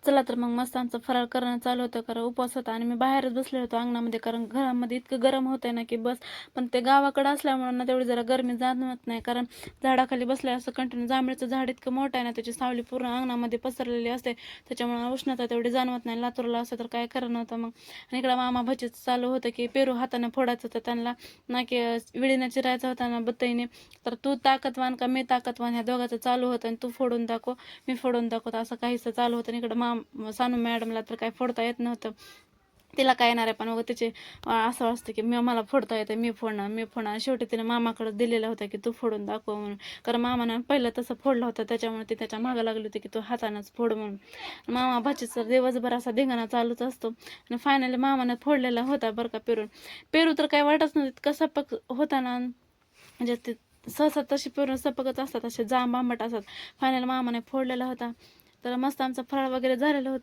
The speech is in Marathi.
चला तर मग मस्त आमचं फराळ करणं चालू होतं, कारण उपवास होता आणि मी बाहेरच बसले होतो अंगणामध्ये, कारण घरामध्ये इतकं गरम होतंय ना की बस. पण ते गावाकडं असल्यामुळे ना तेवढी जरा गरमी जाणवत नाही, कारण झाडाखाली बसले असं कंटिन्यू. जांभळीचं झाड इतकं मोठं आहे ना, त्याची सावली पूर्ण अंगणामध्ये पसरलेली असते, त्याच्यामुळे उष्णता तेवढी जाणवत नाही. लातूरला असं तर काय खरं नव्हतं मग. आणि इकडं मामा भजीचं चालू होतं की पेरू हाताने फोडायचं होतं त्यांना, ना की विळीने चिरायचा होता ना बत्तईने. तर तू ताकदवान का मी ताकदवान, ह्या दोघांचं चालू होतं. आणि तू फोडून दाखव, मी फोडून दाखवतो, असं काहीसं चालू होतं. आणि इकडं सानू मॅडमला तर काय फोडता येत नव्हतं. तिला काय येणार आहे, पण मग तिचे असं असतं की मला फोडता येतं, मी फोडणार. शेवटी तिने मामाकडे दिलेलं होतं की तू फोडून दाखव म्हणून, कारण मामानं पहिलं तसं फोडलं होतं, त्याच्यामुळे ती त्याच्या मागं लागली होती की तू हातानंच फोड म्हणून. मामा भाचीचा दिवसभर असा धिंगाणा चालूच असतो. आणि फायनली मामानं फोडलेला होता बरं का पेरू. पेरू तर काय वाटच नव्हती, इतका सपक होता ना, म्हणजे ते सहसा तशी पेरू सपकच असतात, असे जांब आंबट असतात. फायनल मामाने फोडलेला होता. तर मस्त आमचा फराळ वगैरे झालेलं होतं.